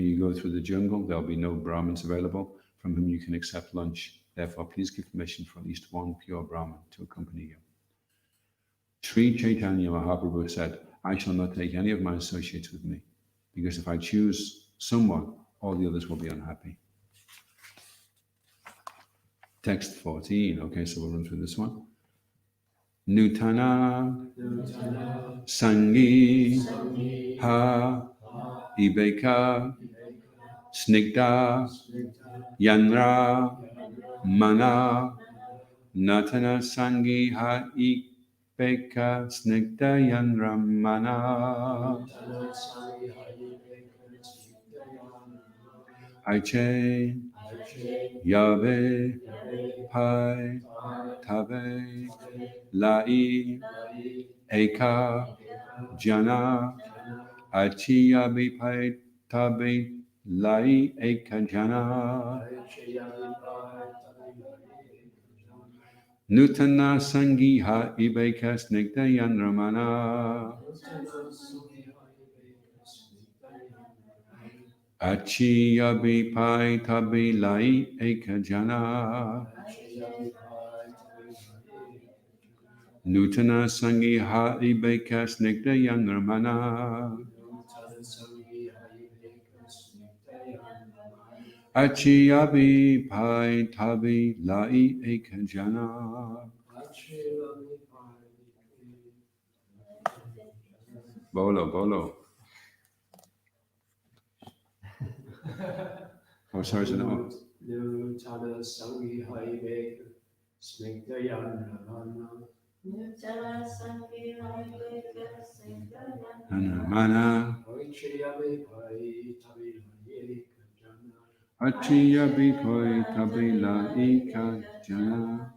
you go through the jungle, there'll be no Brahmins available from whom you can accept lunch. Therefore, please give permission for at least one pure Brahmin to accompany you. Sri Chaitanya Mahaprabhu said, I shall not take any of my associates with me, because if I choose someone, all the others will be unhappy. Text 14. Okay, so we'll run through this one. Nutana Sangi Ha Ibeka Snigda Yanra Mana Natana Sangi Ha Ibeka Snigda Yanra Mana Aiche Yave Pai Tabe Lai Eka Jana Achiya Bipai Tabe Lai Eka Jana Nutana Sangiha Ibeka Snigda Yanramana Achiya Bipai Tabe Lai Eka Jana Nutana Sangiha Ibeka Snigda Yanramana Achiyabi Pai Tabi Lai Ekajana. Bolo, bolo. Oh, sorry, so no. Nutana Sangi Haibeka Snigda Yanramana Nutana Sangi Haibeka Snigda Yanramana Achiyabi Pai Tabi Lai Achiyabi Pai Tabi Lai Ekajana.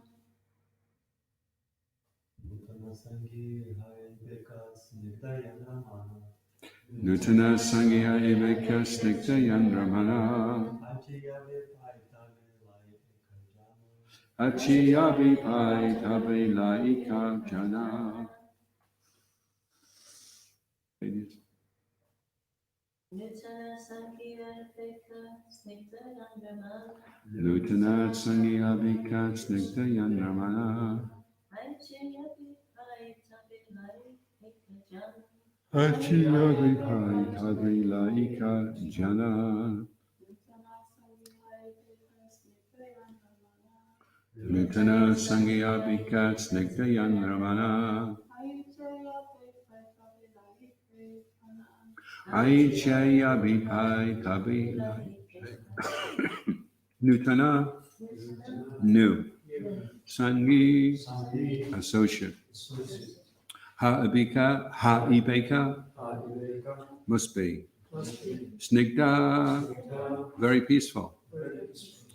Nutana Sangiha Ibeka Snigda Yanramana Achiyabi Pai Tabi Lai Jana. Nutana Sangiha Ibeka Snigda Yanramana Nutana Sangiha Ibeka Snigda Yanramana Achiyabi Pai Tabi Lai Ekajana. Achiyabi Pai Tabi Lai Jana. Nutana Sangiha Ibeka Snigda Yanramana Aichayabi Pai Tabi Lai. Nutana, new. Sangi, associate. Ha-ibeka, must be. Snigda, very peaceful.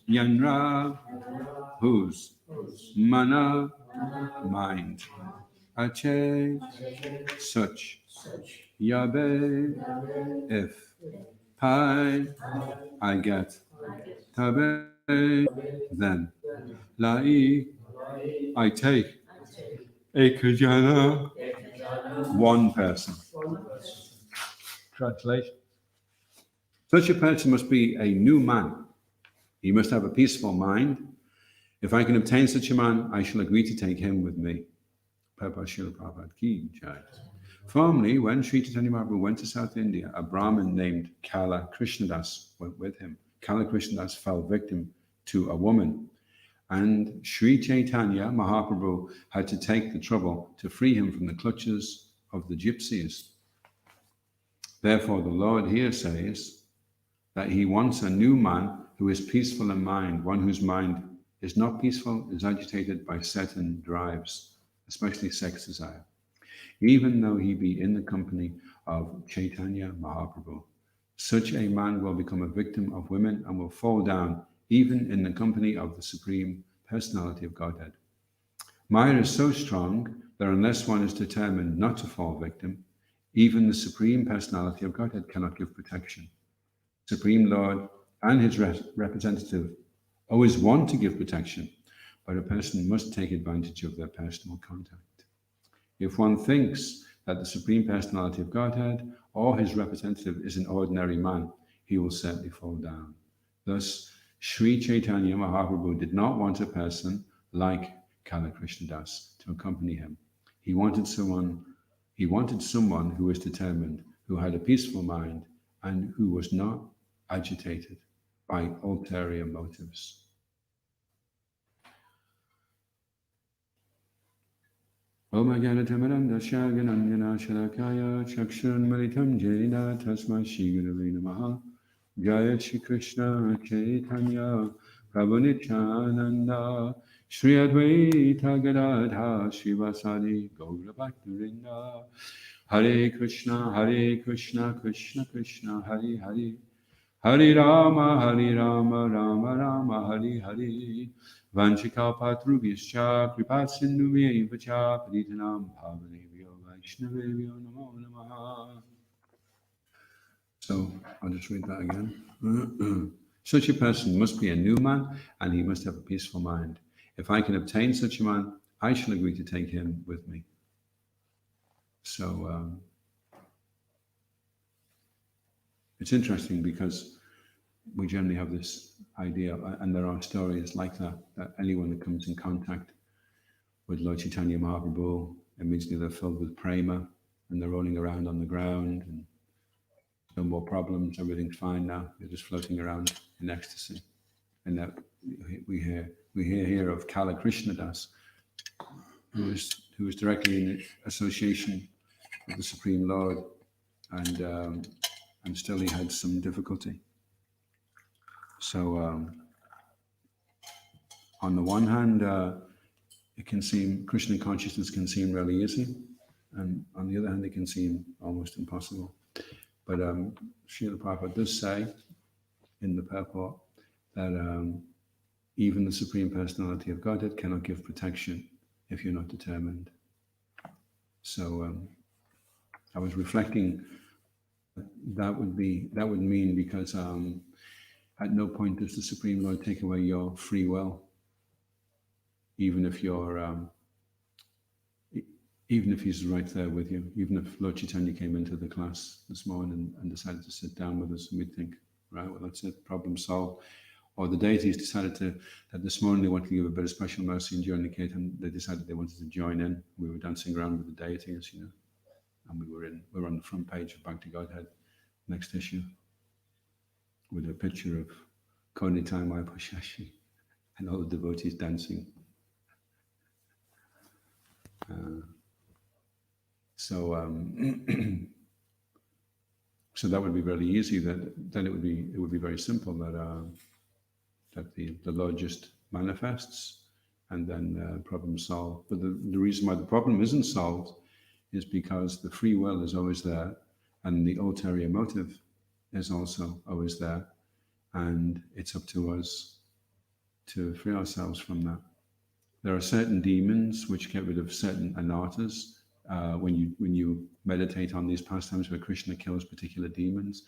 Yanra, whose? Mana, mind. Ache, such. Yabe, if. Pai, I get. Tabe, then. Lai, I take. Ekajana, one person. Translation. Such a person must be a new man. He must have a peaceful mind. If I can obtain such a man, I shall agree to take him with me. Prabhupada Srila Prabhupada Ki Jai. Formerly, when Sri Chaitanya Mahaprabhu went to South India, a Brahmin named Kala Krishnadas went with him. Kala Krishnadas fell victim to a woman, and Sri Chaitanya Mahaprabhu had to take the trouble to free him from the clutches of the gypsies. Therefore, the Lord here says that he wants a new man who is peaceful in mind, one whose mind is not peaceful, is agitated by certain drives, especially sex desire, even though he be in the company of Chaitanya Mahaprabhu. Such a man will become a victim of women and will fall down even in the company of the Supreme Personality of Godhead. Maya is so strong that unless one is determined not to fall victim, even the Supreme Personality of Godhead cannot give protection. Supreme Lord and his representative always want to give protection, but a person must take advantage of their personal contact. If one thinks that the Supreme Personality of Godhead or his representative is an ordinary man, he will certainly fall down. Thus, Sri Chaitanya Mahaprabhu did not want a person like Kala Krishna Das to accompany him. He wanted someone who was determined, who had a peaceful mind, and who was not agitated by ulterior motives. Om Jnana-timirandasya Gyananjana Shalakaya Chakshurunmilitam Jena Tasmai Shri Gurave Namaha Jaya Shri Krishna Chaitanya Prabhu Nityananda Shri Advaita Gadadha Shivasadi Gaura Bhaktivinda Hare Krishna Krishna Krishna Hare Hare Hare Rama Rama Rama Hare Hare Vanchikapatruvyascha Kripasindhuvya Cha Paditanam Bhavanevyo Vaishnavevyo Namo Namaha. So I'll just read that again. Such a person must be a new man, and he must have a peaceful mind. If I can obtain such a man, I shall agree to take him with me. So it's interesting because we generally have this idea, and there are stories like that anyone that comes in contact with Lord Chaitanya Mahaprabhu, immediately they're filled with prema, and they're rolling around on the ground, and no more problems, everything's fine now, they're just floating around in ecstasy. And that we hear here of Kala Krishna Das, who is directly in association with the Supreme Lord, and still he had some difficulty. So on the one hand, it can seem, Krishna consciousness can seem really easy, and on the other hand, it can seem almost impossible. But Srila Prabhupada does say in the purport that even the Supreme Personality of Godhead cannot give protection if you're not determined. So I was reflecting that would mean because at no point does the Supreme Lord take away your free will, even if he's right there with you. Even if Lord Chaitanya came into the class this morning and decided to sit down with us, and we'd think, right, well, that's it, problem solved. Or the deities decided that this morning they wanted to give a bit of special mercy and join the Kirtan. They decided they wanted to join in. We were dancing around with the deities, and we were on the front page of Back to Godhead, next issue, with a picture of Konitaya Maya Pashashi and all the devotees dancing. So that would be really easy. Then it would be very simple that the Lord just manifests, and then problem solved. But the reason why the problem isn't solved is because the free will is always there, and the ulterior motive is also always there, and it's up to us to free ourselves from that. There are certain demons which get rid of certain anarthas. When you meditate on these pastimes where Krishna kills particular demons,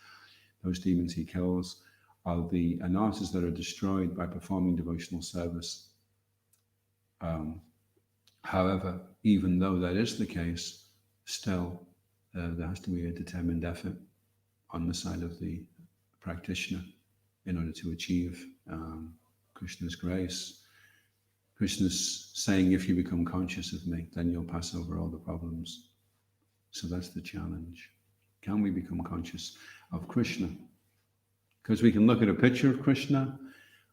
those demons he kills are the anarthas that are destroyed by performing devotional service. However, even though that is the case, still there has to be a determined effort on the side of the practitioner in order to achieve Krishna's grace. Krishna's saying, if you become conscious of me, then you'll pass over all the problems. So that's the challenge. Can we become conscious of Krishna? Because we can look at a picture of Krishna,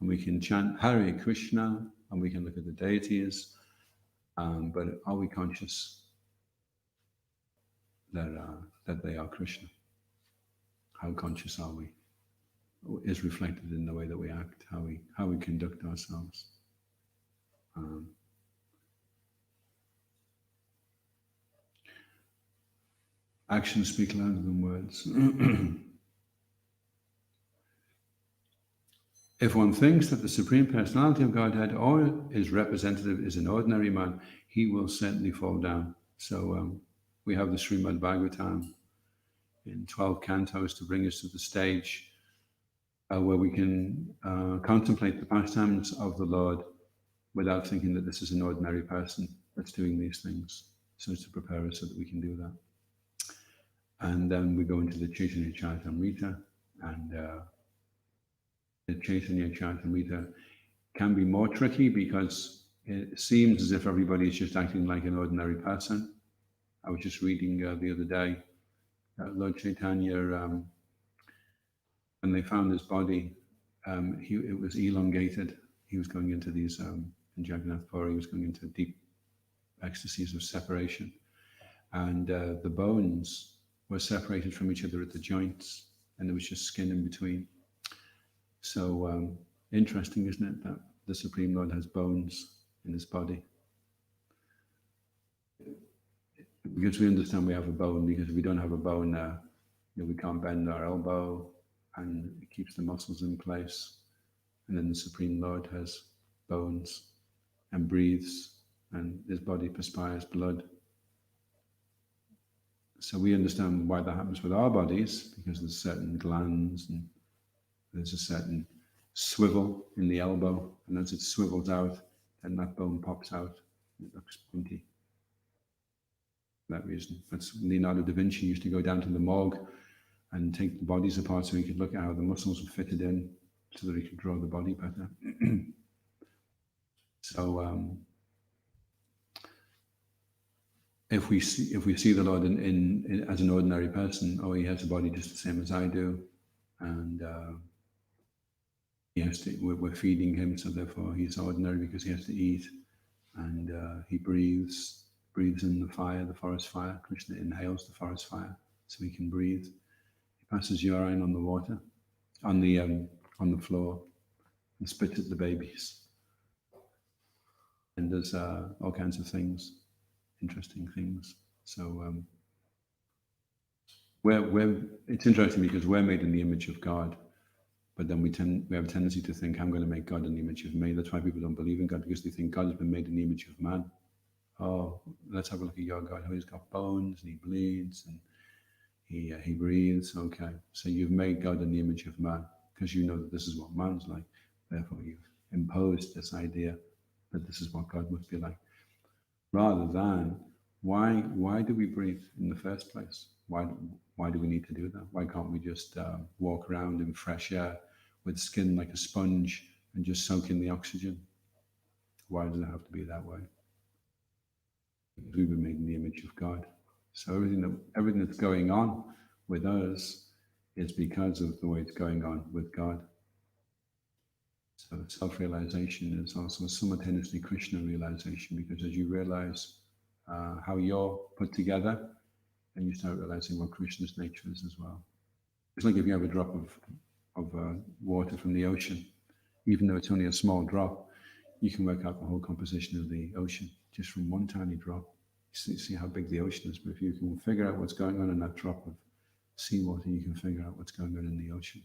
and we can chant Hare Krishna, and we can look at the deities, but are we conscious that they are Krishna? How conscious are we? Is reflected in the way that we act, how we conduct ourselves. Actions speak louder than words. If one thinks that the Supreme Personality of Godhead or his representative is an ordinary man, he will certainly fall down. So we have the Srimad Bhagavatam in 12 cantos to bring us to the stage where we can contemplate the pastimes of the Lord without thinking that this is an ordinary person that's doing these things. So it's to prepare us so that we can do that. And then we go into the Charitamrita, And the Chaitanya Charitamrita can be more tricky because it seems as if everybody is just acting like an ordinary person. I was just reading the other day Lord Chaitanya, when they found his body, it was elongated. He was going into these, in Jagannath Puri, he was going into deep ecstasies of separation. And the bones were separated from each other at the joints, and there was just skin in between. So interesting, isn't it, that the Supreme Lord has bones in his body? Because we understand we have a bone, because if we don't have a bone, we can't bend our elbow, and it keeps the muscles in place. And then the Supreme Lord has bones and breathes, and his body perspires blood. So we understand why that happens with our bodies, because there's certain glands and there's a certain swivel in the elbow, and as it swivels out, then that bone pops out. It looks pointy. For that reason. That's Leonardo da Vinci used to go down to the morgue and take the bodies apart so he could look at how the muscles were fitted in, so that he could draw the body better. So if we see the Lord in as an ordinary person, oh, he has a body just the same as I do, and we're feeding him, so therefore he's ordinary because he has to eat, and he breathes in the fire, the forest fire. Krishna inhales the forest fire so he can breathe. He passes urine on the water, on the floor, and spits at the babies, and does all kinds of things, interesting things. So it's interesting because we're made in the image of God, but then we have a tendency to think, I'm going to make God in the image of me. That's why people don't believe in God, because they think God has been made in the image of man. Oh, let's have a look at your God. Oh, he's got bones and he bleeds and he breathes. Okay, so you've made God in the image of man because you know that this is what man's like. Therefore, you've imposed this idea that this is what God must be like. Rather than, why do we breathe in the first place? Why do we need to do that? Why can't we just walk around in fresh air with skin like a sponge and just soak in the oxygen? Why does it have to be that way? Because we've been made in the image of God. So everything that's going on with us is because of the way it's going on with God. So self-realization is also simultaneously Krishna realization, because as you realize how you're put together, then you start realizing what Krishna's nature is as well. It's like if you have a drop of water from the ocean, even though it's only a small drop, you can work out the whole composition of the ocean just from one tiny drop. You see how big the ocean is, but if you can figure out what's going on in that drop of seawater, you can figure out what's going on in the ocean.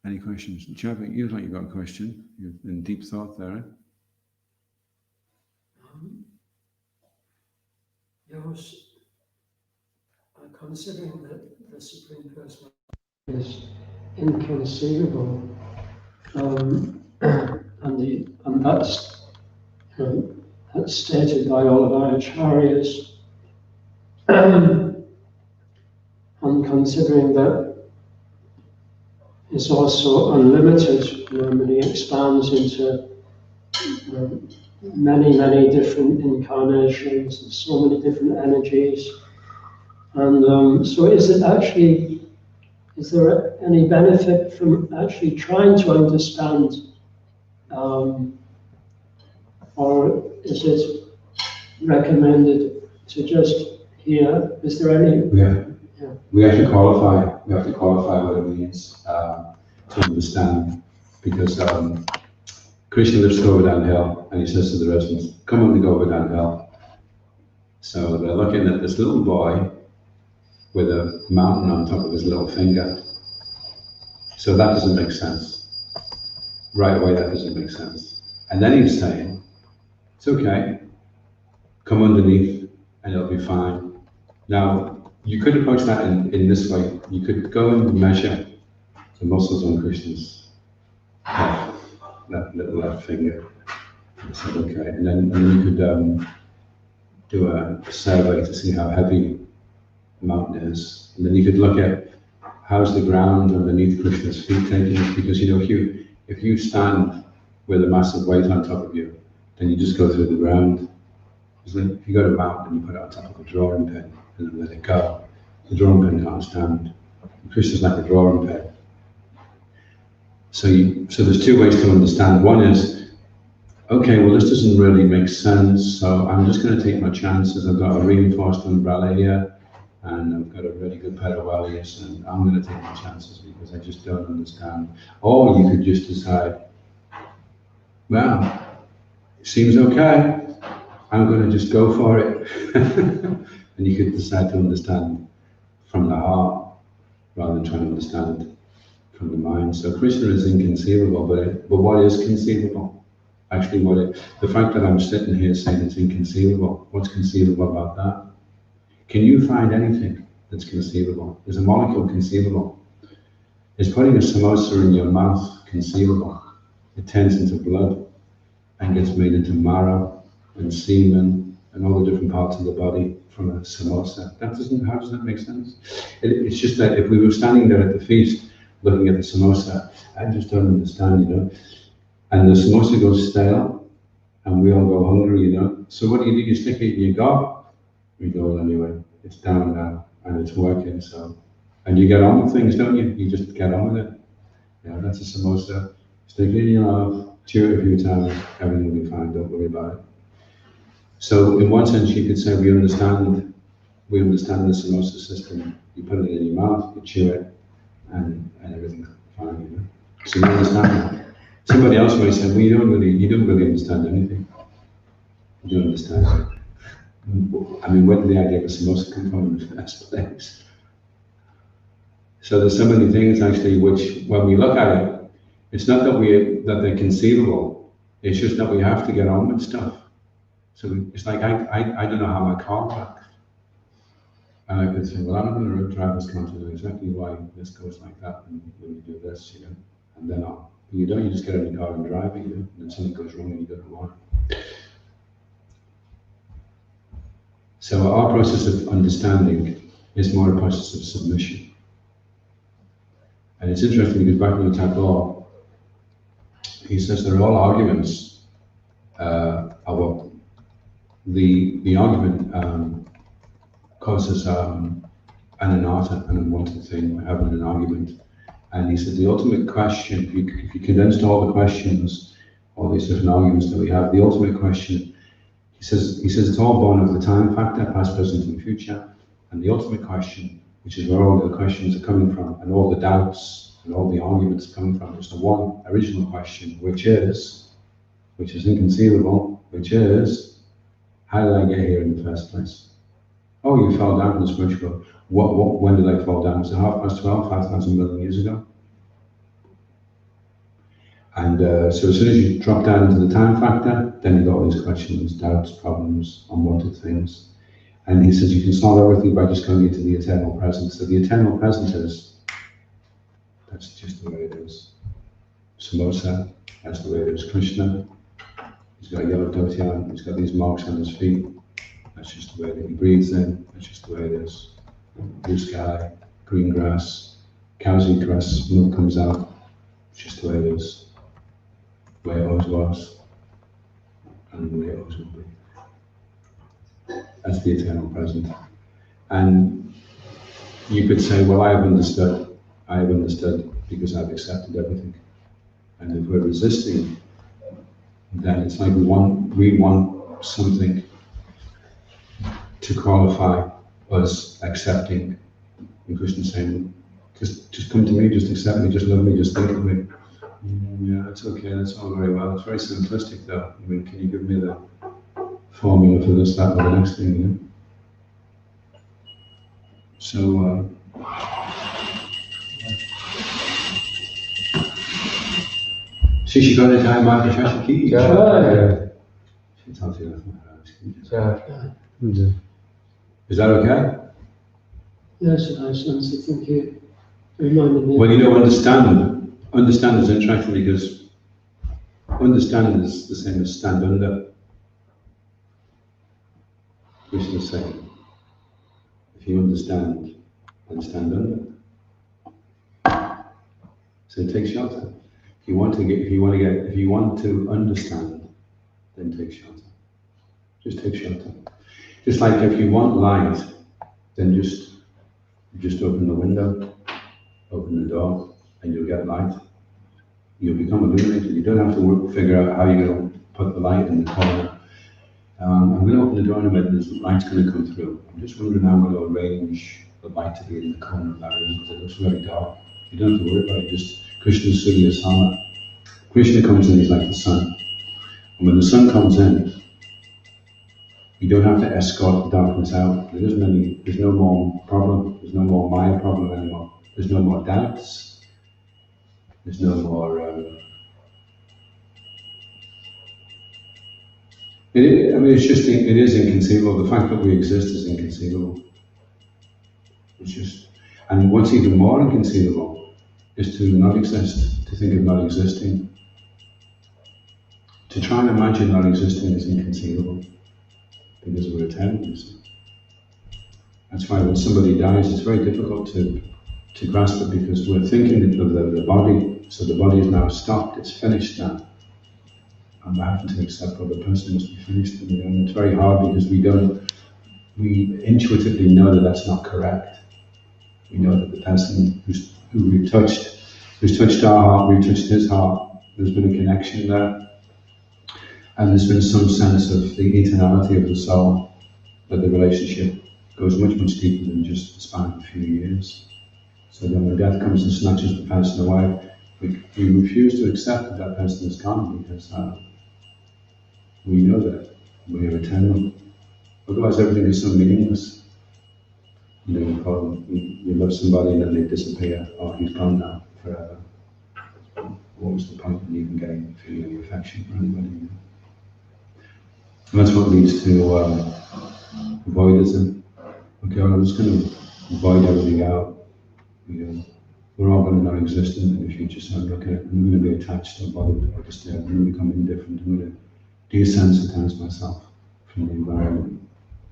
Any questions? Chavik, you look like you've got a question. You're in deep thought there. Yes, considering that the Supreme Personality is inconceivable, and that's stated by all of our acharyas, and considering that it's also unlimited, and he expands into many different incarnations and so many different energies. And so is there any benefit from actually trying to understand, or is it recommended to just hear? Is there any? We have to qualify what it means to understand, because Krishna lives Govardhan Hill, and he says to the residents, come on to Govardhan Hill. So they're looking at this little boy with a mountain on top of his little finger. So that doesn't make sense. Right away, that doesn't make sense. And then he's saying, it's okay, come underneath and it'll be fine. Now, you could approach that in this way. You could go and measure the muscles on Krishna's left finger. I said, okay, and then you could do a survey to see how heavy the mountain is, and then you could look at how's the ground underneath Krishna's feet taking us? Because you know, if you stand with a massive weight on top of you, then you just go through the ground. If you go to a mountain and you put it on top of a drawing pin and then let it go, the drawing pin can't stand. Krishna's like a drawing pin. So there's two ways to understand. One is, okay, well this doesn't really make sense, so I'm just going to take my chances. I've got a reinforced umbrella here, and I've got a really good pair of wellies, and I'm going to take my chances because I just don't understand. Or you could just decide, well, it seems okay, I'm going to just go for it. And you could decide to understand from the heart rather than trying to understand from the mind. So Krishna is inconceivable, but what is conceivable? Actually, the fact that I'm sitting here saying it's inconceivable, what's conceivable about that? Can you find anything that's conceivable? Is a molecule conceivable? Is putting a samosa in your mouth conceivable? It turns into blood and gets made into marrow and semen and all the different parts of the body from a samosa. How does that make sense? It's just that if we were standing there at the feast looking at the samosa, I just don't understand, you know. And the samosa goes stale and we all go hungry, you know. So what do? You stick it in your gob? We go anyway. It's down now and it's working, so. And you get on with things, don't you? You just get on with it. Yeah, that's a samosa. Stick it in your mouth, chew it a few times, everything will be fine, don't worry about it. So in one sense you could say we understand the samosa system. You put it in your mouth, you chew it, and everything's fine, you know. So you understand that. Somebody else might say, well, you don't really understand anything. You don't understand it. I mean, where did the idea of a samosa come from in the first place? So there's so many things actually which, when we look at it, it's not that they're conceivable. It's just that we have to get on with stuff. So it's like I don't know how my car works. And I could say, well, I'm not going to drive this car to know exactly why this goes like that and when you do this, you know, and then you don't, you just get in the car and drive it, you know, and then something goes wrong and you don't know why. So our process of understanding is more a process of submission. And it's interesting because back in the Tagore, he says there are all arguments about the argument causes an anartha, an unwanted thing, having an argument. And he said the ultimate question, if you condensed all the questions, all these different arguments that we have, the ultimate question, he says it's all born of the time factor, past, present, and future. And the ultimate question, which is where all the questions are coming from, and all the doubts and all the arguments are coming from, is the one original question, which is inconceivable, which is, how did I get here in the first place? Oh, you fell down from the spiritual. When did I fall down? Was it 12:30, 5,000 million years ago? And so as soon as you drop down into the time factor, then you've got all these questions, doubts, problems, unwanted things. And he says you can solve everything by just going into the eternal present. So the eternal present that's just the way it is. Samosa, that's the way it is. Krishna, he's got a yellow dhoti on, he's got these marks on his feet. That's just the way that he breathes in, that's just the way it is. Blue sky, green grass, cows eat grass, milk comes out, it's just the way it is. The way it always was, and the way it always will be. That's the eternal present. And you could say, well, I have understood because I've accepted everything. And if we're resisting, then it's like we want something to qualify us accepting. And Krishna's saying, just come to me, just accept me, just love me, just think of me. Yeah, that's okay, that's all very well. It's very simplistic though. I mean, can you give me the formula for this, that, or the next thing, you know? So, Shishikone Jai Mata Shashiki. Jai. She tells you that's my Is that okay? Yes, I sense it. Thank you. Reminded me. Well, you know, understand is interesting because understand is the same as stand under. Krishna is saying, if you understand, then stand under. So take shelter. If you want to understand, then take shelter. Just take shelter. Just like if you want light, then just open the window, open the door, and you'll get light. You'll become illuminated. You don't have to figure out how you're going to put the light in the corner. I'm going to open the door in a minute, and the light's going to come through. I'm just wondering how I'm going to arrange the light to be in the corner of that room, because it looks very dark. You don't have to worry about it, just Krishna Surya Sama. Krishna comes in, he's like the sun. And when the sun comes in, you don't have to escort the darkness out. There's no more problem, there's no more Maya problem anymore. There's no more doubts. There's no more... it is inconceivable. The fact that we exist is inconceivable. It's just... And what's even more inconceivable is to not exist, to think of not existing. To try and imagine not existing is inconceivable, because we're eternal. That's why when somebody dies, it's very difficult to grasp it, because we're thinking of the body, so the body is now stopped, it's finished now. And we're having to accept, well, the person must be finished, and it's very hard because we intuitively know that that's not correct. We know that the person who we've touched, who's touched our heart, we've touched his heart, there's been a connection there. And there's been some sense of the eternality of the soul, that the relationship goes much, much deeper than just the span of a few years. So then when death comes and snatches the person away, we refuse to accept that person is gone, because we know that we are eternal. Otherwise everything is so meaningless. You love somebody and then they disappear, or he's gone now forever. What was the point in even getting feeling any affection for anybody? And that's what leads to avoidism. Okay, well, I'm just going to avoid everything out. We're all going to not exist in the future, so I'm going to be attached or bothered or disturbed. I'm going to become indifferent. I'm going to desensitize myself from the environment.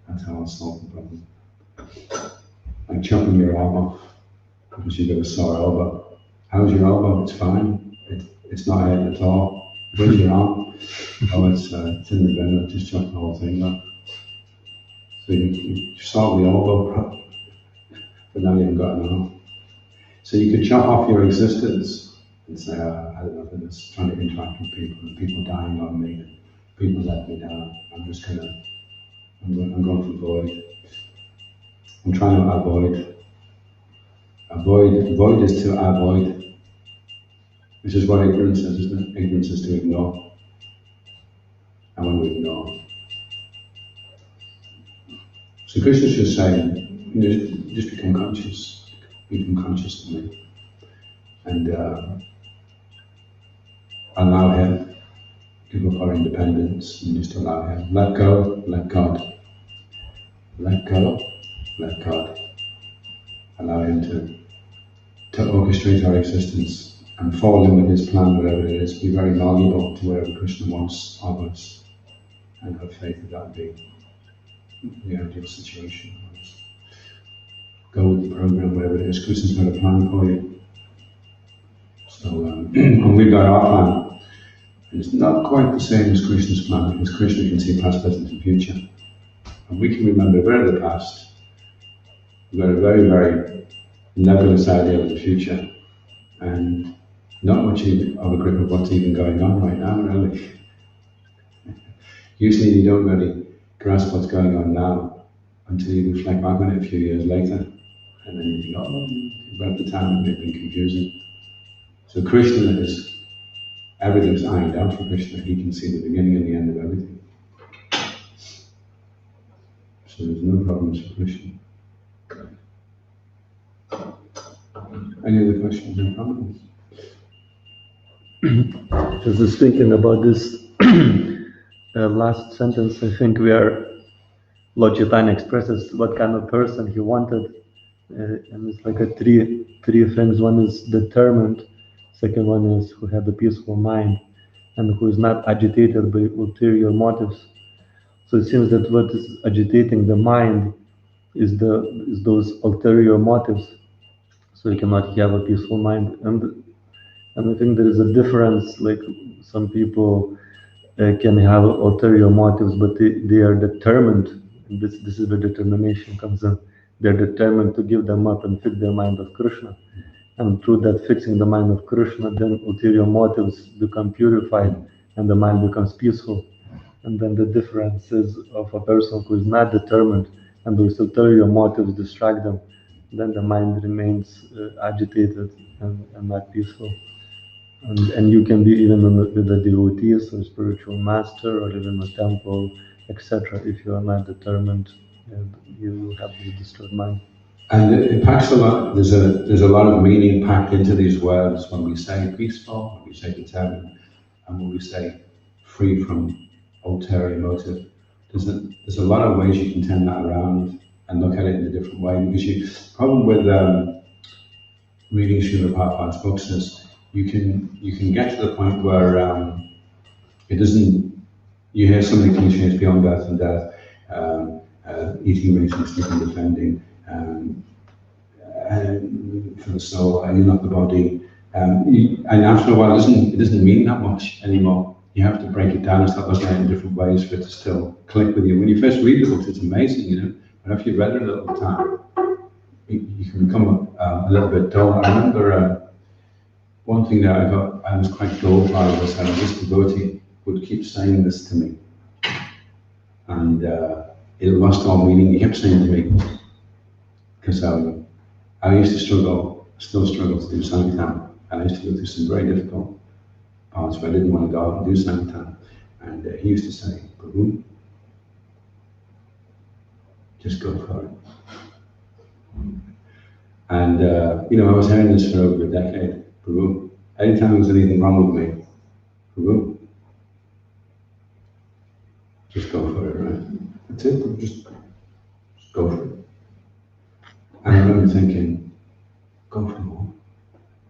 That's how I'll solve the problem. Like chopping your arm off because you've got a sore elbow. How's your elbow? It's fine. It's not hurt at all. Where's your arm? Oh, it's in the bin. I just chopped the whole thing up. So you solve the elbow problem, but now you haven't got an arm. So you could chop off your existence and say, I had enough of this, trying to interact with people, and people dying on me, and people let me down. I'm going for void. I'm trying to avoid. Avoid is to avoid. Which is what ignorance is, isn't it? Ignorance is to ignore. And when we ignore. So Krishna's just saying, just become conscious. Become conscious of me. And allow him. Give up our independence and just allow him. Let go, let God. Let go, let God. Allow him to orchestrate our existence. And fall in with his plan, whatever it is, be very malleable to whatever Krishna wants of us, and have faith that that be the ideal situation. Go with the program, whatever it is. Krishna's got a plan for you. So, and we've got our plan. And it's not quite the same as Krishna's plan, because Krishna can see past, present, and future. And we can remember very the past. We've got a very, very nebulous idea of the future. And not much of a grip of what's even going on right now, really. Usually you don't really grasp what's going on now until you reflect back on it a few years later. And then you think, oh, at the time it may have been confusing. So Krishna everything's ironed out for Krishna. He can see the beginning and the end of everything. So there's no problems for Krishna. Any other questions or comments? Just thinking about this last sentence, I think Lord Chaitanya expresses what kind of person he wanted, and it's like three things. One is determined, second one is who had a peaceful mind, and who is not agitated by ulterior motives. So it seems that what is agitating the mind is those ulterior motives. So you cannot have a peaceful mind. And And I think there is a difference, like some people can have ulterior motives, but they are determined. And this is where determination comes in. They're determined to give them up and fix their mind of Krishna. And through that fixing the mind of Krishna, then ulterior motives become purified and the mind becomes peaceful. And then the difference is of a person who is not determined and those ulterior motives distract them, then the mind remains agitated and not peaceful. And you can be even with a devotee, or spiritual master, or even a temple, etc. If you are not determined, you have this disturbed mind. And it packs a lot. There's a lot of meaning packed into these words when we say peaceful, when we say determined, and when we say free from ulterior motive. There's a lot of ways you can turn that around and look at it in a different way. Because the problem with reading Srila Prabhupada's books is you can get to the point where it doesn't. You hear so many cliches beyond birth and death, eating, raising, sleeping, defending. And for the soul, and you're not the body. And after a while, it doesn't mean that much anymore. You have to break it down and start looking at it in different ways for it to still click with you. When you first read the books, it's amazing, you know. But after you've read it a little time, you can become a little bit dull. I remember one thing that I was quite dull by was this devotee would keep saying this to me, and it lost all meaning. He kept saying to me, because I used to still struggle to do Sankirtan, and I used to go through some very difficult parts where I didn't want to go out and do Sankirtan. And he used to say, Prabhu, just go for it. And, I was hearing this for over a decade. Prabhu, anytime there was anything wrong with me, Prabhu, just go for it, right? That's it, just go for it. And I remember thinking, go for what?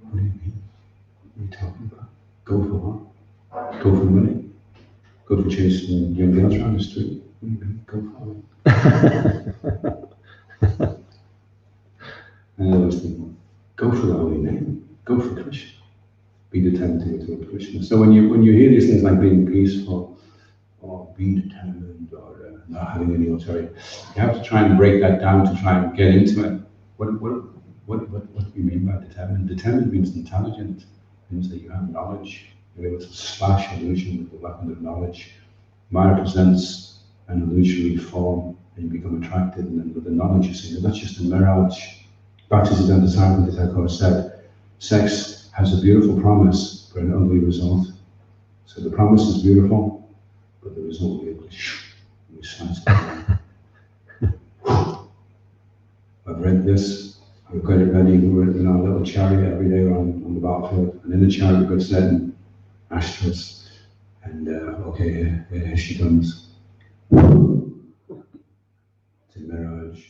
What do you mean? What are you talking about? Go for what? Go for money? Go for chasing young girls around the street? What do you mean? Go for it. And I was thinking, go for the holy name. Go for Krishna. Be determined to go to Krishna. So when you hear these things like being peaceful, or being determined, or not having any ulterior, you have to try and break that down to try and get into it. What do you mean by determined? Determined means intelligent. It means that you have knowledge. You're able to slash illusion with the weapon of knowledge. Maya presents an illusory form, and you become attracted, and then with the knowledge you see, that's just a mirage. Bhaktisiddhanta Saraswati Thakur said, sex has a beautiful promise for an ugly result. So the promise is beautiful, but the result will be ugly. We slice it. I've read this, I've got it ready, we're in our little chariot every day on the battlefield, and in the chariot we've got certain ashtrays, and okay, here she comes. It's a mirage.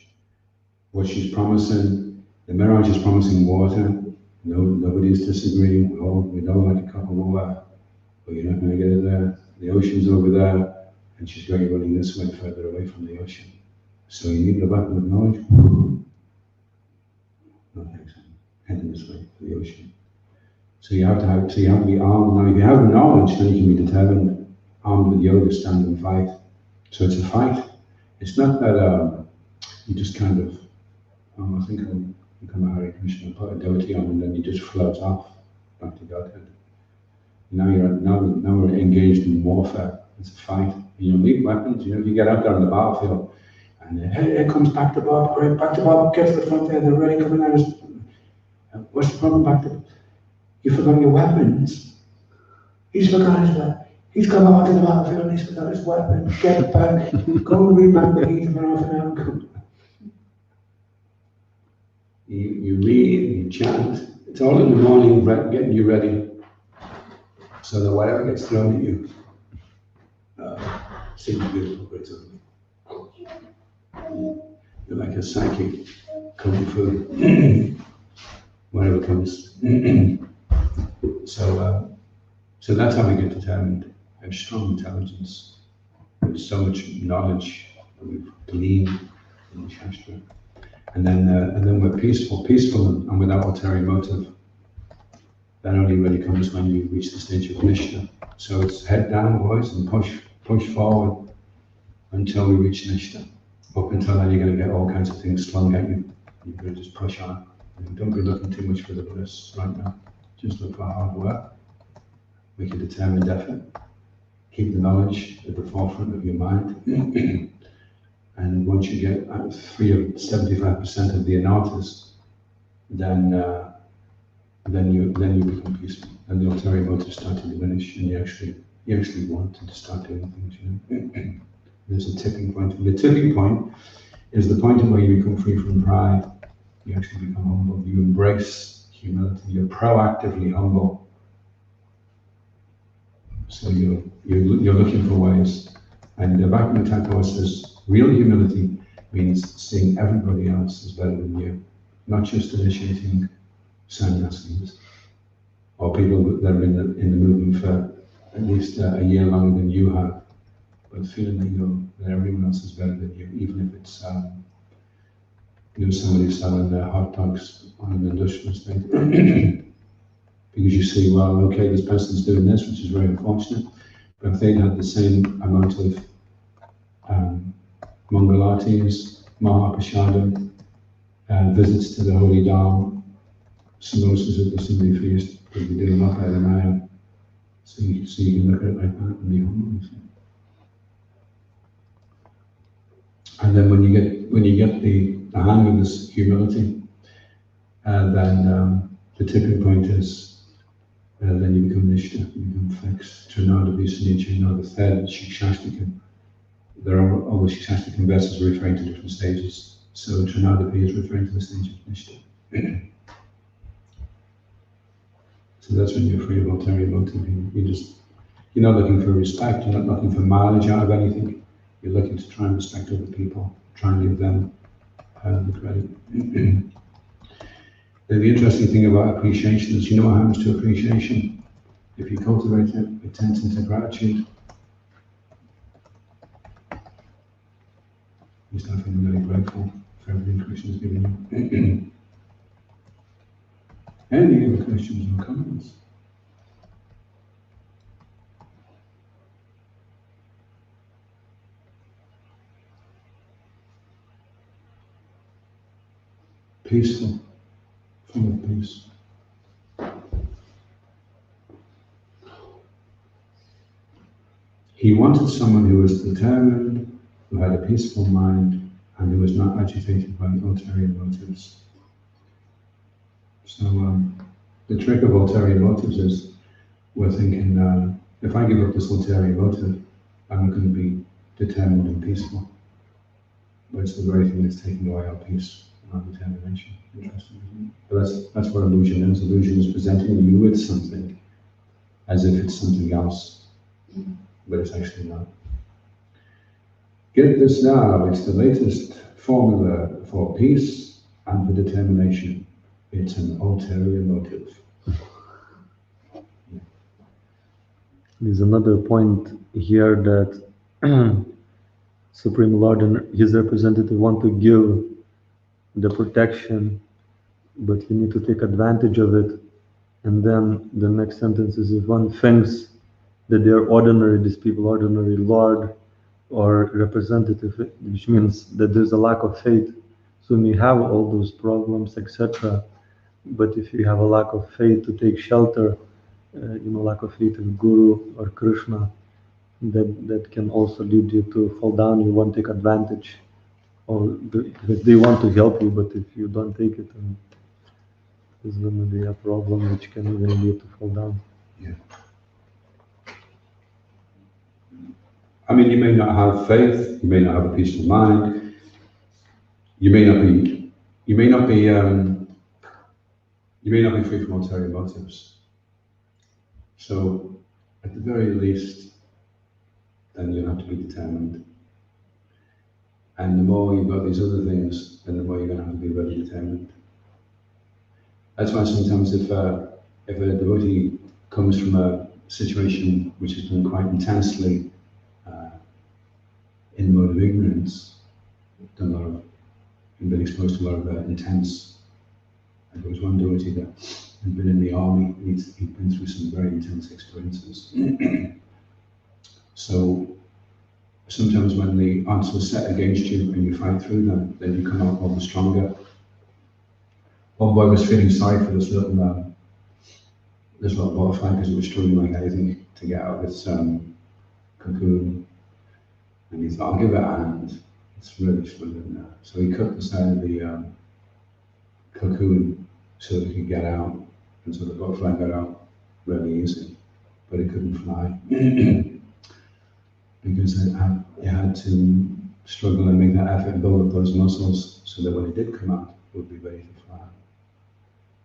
What she's promising, the mirage is promising water, nobody's disagreeing, we know like a cup of water, but you're not going to get it there. The ocean's over there, and she's got you running this way, further away from the ocean. So you need the weapon of knowledge. No thanks. Heading this way to the ocean. So you have to be armed. Now, if you have knowledge, then you can be determined. Armed with yoga, stand and fight. So it's a fight. It's not that you just kind of, I think I'll become a Hare Krishna, put a devotee on, and then you just float off back to Godhead. Now we're engaged in warfare. It's a fight. You need weapons. If you get out there on the battlefield, and here comes back to Bob, right? Back to Bob, get to the front there, they're ready coming at us. What's the problem back to? You forgot your weapons. He's forgot his weapon. He's come out to the battlefield and he's forgot his weapon. Get back. Go and read back the heat for half an hour. You read, you chant. It's all in the morning, getting you ready. So that whatever gets thrown at you, seems beautiful, but it's you're like a psychic kung fu, whatever comes. So that's how we get determined. We have strong intelligence. There's so much knowledge that we've gleaned in the Shastra. And then we're peaceful and without ulterior motive. that only really comes when you reach the stage of Nishta. So it's head down, boys, and push forward until we reach Nishta. Up until then, you're going to get all kinds of things slung at you. You're going to just push on. Don't be looking too much for the bliss right now. Just look for hard work. Make a determined effort. Keep the knowledge at the forefront of your mind. And once you get free of 75% of the anarthas, then you become peaceful, and the ulterior motives start to diminish, and you actually want to start doing things. There's a tipping point. And the tipping point is the point where you become free from pride. You actually become humble. You embrace humility. You're proactively humble. So you're looking for ways. And Bhaktivinoda Thakur says, real humility means seeing everybody else as better than you, not just initiating sannyasis or people that are in the movement for at least a year longer than you have, but feeling that everyone else is better than you, even if it's somebody selling hot dogs on an industrial estate. Because you see, well, okay, this person's doing this, which is very unfortunate, but if they'd had the same amount of Mangalatis, Mahaprashadam, visits to the Holy Dham, samosas at the Sindhi feast, would be doing a lot better than I am. So you can look at it like that and be humble. And then when you get the hang of this humility, then the tipping point is then you become Nishta, you become fixed. Trinada Visanicha, the third Shikshashtakam. There are all the Shikshashtakam verses referring to different stages. So Trinada is referring to the stage of Nishta. So that's when you're free of ulterior motive. You're not looking for respect, you're not looking for mileage out of anything. You're looking to try and respect other people, try and give them the credit. The interesting thing about appreciation is, you know what happens to appreciation? If you cultivate it, it turns into gratitude. You start feeling really grateful for everything Krishna's given you. Any other questions or comments? Peaceful, full of peace. He wanted someone who was determined, who had a peaceful mind, and who was not agitated by ulterior motives. So the trick of ulterior motives is we're thinking, if I give up this ulterior motive, I'm not going to be determined and peaceful. But it's the very thing that's taking away our peace and our determination. Interesting, isn't it? But that's what illusion is. Illusion is presenting you with something as if it's something else, but it's actually not. Get this now, it's the latest formula for peace and for determination. It's an ulterior motive. There's another point here that Supreme Lord and his representative want to give the protection, but you need to take advantage of it. And then the next sentence is, if one thinks that they are ordinary, these people, ordinary Lord or representative, which means that there's a lack of faith. So you may have all those problems, etc. But if you have a lack of faith to take shelter, lack of faith in Guru or Krishna, that can also lead you to fall down. You won't take advantage, because they want to help you, but if you don't take it, then there's going to be a problem which can even lead to fall down. Yeah. I mean, you may not have faith, you may not have a peaceful mind, you may not be free from ulterior motives. So, at the very least, then you have to be determined. And the more you've got these other things, then the more you're going to have to be very determined. That's why sometimes if a devotee comes from a situation which has been quite intensely in the mode of ignorance, been exposed to a lot of intense. There was one devotee that had been in the army, and he'd been through some very intense experiences. So sometimes when the odds are set against you and you fight through them, then you come out all the stronger. One boy was feeling sorry for this little butterfly because it was struggling like anything to get out of its cocoon. And he thought, I'll give it a hand. It's really struggling now. So he cut the side of the cocoon so that it could get out. And so the butterfly got out really easy, but it couldn't fly. Because it had to struggle and make that effort and build up those muscles so that when it did come out, it would be ready to fly.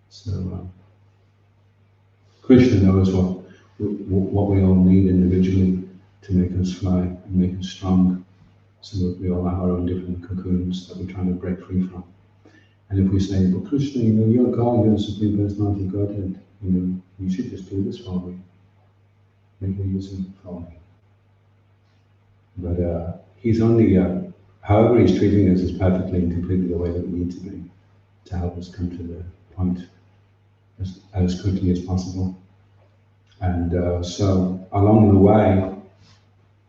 So Krishna knows what we all need individually to make us fly and make us strong, so that we all have our own different cocoons that we're trying to break free from. And if we say, well, Krishna, you're God, you're the Supreme Personality of Godhead, you should just do this for me. Make it easy for me. But he's only, however he's treating us is perfectly and completely the way that we need to be, to help us come to the point as quickly as possible. And so along the way,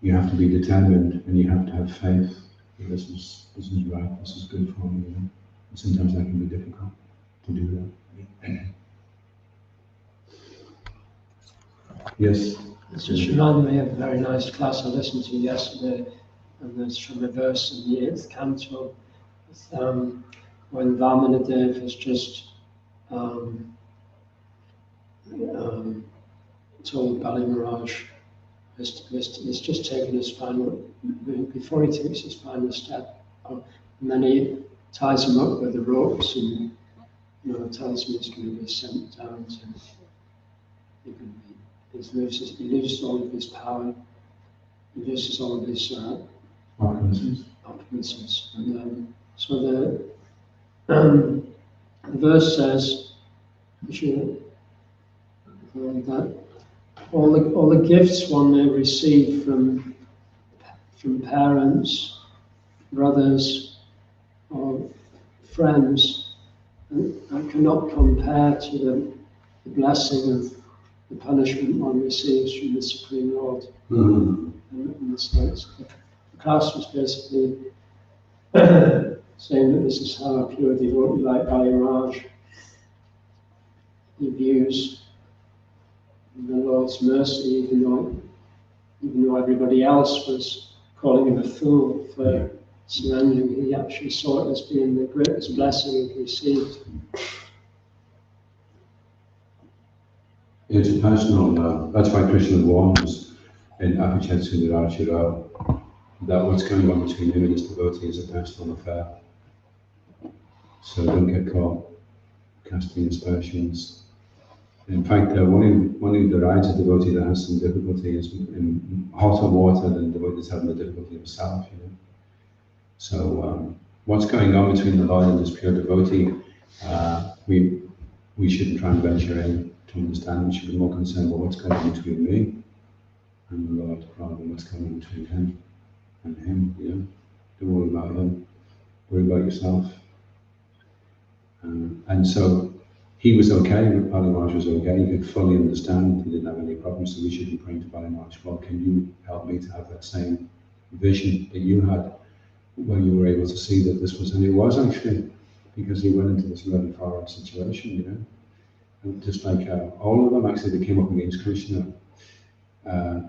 you have to be determined and you have to have faith that this is right, this is good for me. And sometimes that can be difficult to do that. Yes? It's just reminded me of a very nice class I listened to yesterday, and it's from a verse in the 8th canto, when Vamanadev has just told Bali Maharaj he's just taken his final, before he takes his final step, and then he ties him up with the ropes and tells him he's going to be sent down to, he loses all of his power, he loses all of his opulence. And so the verse says that all the gifts one may receive from parents, brothers, or friends, that cannot compare to the blessing of the punishment one receives from the Supreme Lord. And so the class was basically saying that this is how a pure devotee like Bali Maharaj, he views the Lord's mercy, even though everybody else was calling him a fool for surrendering, he actually saw it as being the greatest blessing he received. It's a personal, that's why Krishna warns in Apichatsundarachira that what's going on between him and his devotee is a personal affair. So don't get caught casting aspersions. In fact, one of the rides a devotee that has some difficulty is in hotter water than the devotee that's having the difficulty himself. So what's going on between the Lord and this pure devotee, we shouldn't try and venture in to understand. We should be more concerned about what's going on between me and the Lord, rather than what's going on between him and him. Don't worry about him. Worry about yourself. And so he was okay, Bali Maharaj was okay, he could fully understand, he didn't have any problems, so we should be praying to Bali Maharaj, well, can you help me to have that same vision that you had, where you were able to see that this was, and it was actually, because he went into this really far-out situation, And just like all of them, actually, they came up against Krishna,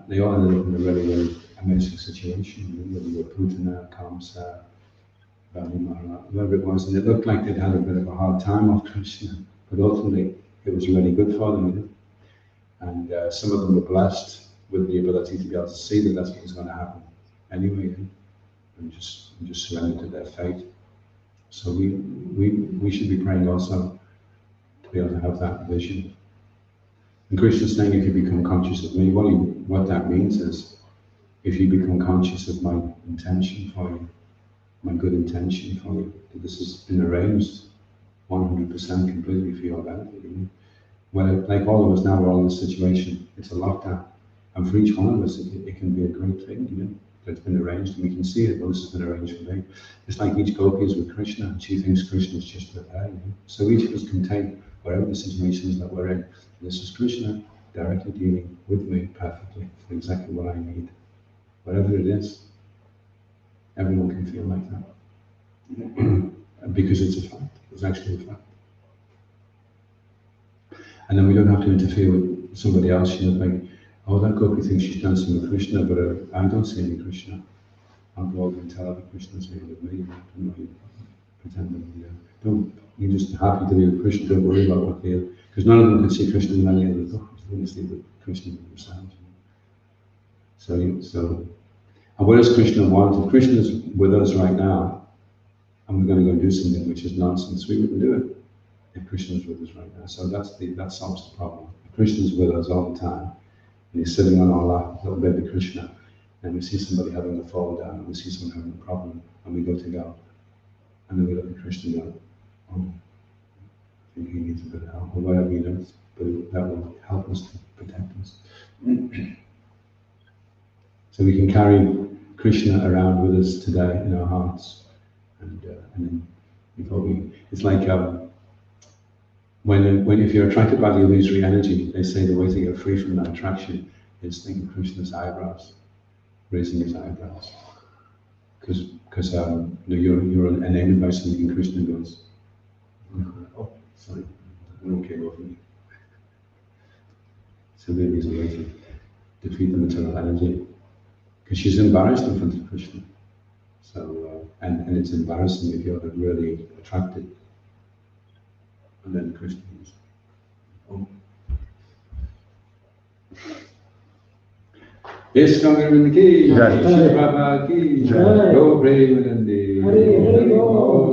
they all ended up in a really, really amazing situation, whether you were Putana, Kamsa, whoever it was, and it looked like they'd had a bit of a hard time off Krishna, but ultimately it was really good for them, And some of them were blessed with the ability to be able to see that that's what was going to happen anyway, and just surrender to their fate. So we should be praying also to be able to have that vision. And Krishna's saying, if you become conscious of me, what that means is, if you become conscious of my intention for you, my good intention for you, that this has been arranged 100% completely for your benefit. Well, like all of us now, we're all in this situation, it's a lockdown. And for each one of us, it can be a great thing, that it's been arranged, and we can see it, well, this has been arranged for me. It's like each gopi is with Krishna, and she thinks Krishna is just with her. So each of us can take whatever the situations that we're in. This is Krishna directly dealing with me perfectly for exactly what I need. Whatever it is, everyone can feel like that. Because it's a fact, it's actually a fact. And then we don't have to interfere with somebody else, like, oh, that gopi thinks she's dancing with Krishna, but I don't see any Krishna. I'll go over and tell her that Krishna's here with me. Pretend that you're just happy to be with Krishna, don't worry about what they are. Because none of them can see Krishna in any other book. They only see the Krishna in themselves. So, and what does Krishna want? If Krishna's with us right now, and we're going to go do something which is nonsense, we wouldn't do it if Krishna's with us right now. So that solves the problem. If Krishna's with us all the time, and he's sitting on our lap, little baby Krishna, and we see somebody having a fall down, and we see someone having a problem, and we go to go, and then we look at Krishna and go, oh, I think he needs a bit of help, or whatever he does, but that will help us to protect us. So we can carry Krishna around with us today in our hearts. And then it's like when if you're attracted by the illusory energy, they say the way to get free from that attraction is think of Krishna's eyebrows, raising his eyebrows, because you're enamored by something, and Krishna goes, oh, sorry, okay, over me. So maybe it's a way to defeat the material energy, because she's embarrassed in front of Krishna. So, and it's embarrassing if you're really attracted. And then Krishna is, oh. Yes, Govinda ki, Shri Prabhupada ki, Go Premanandi.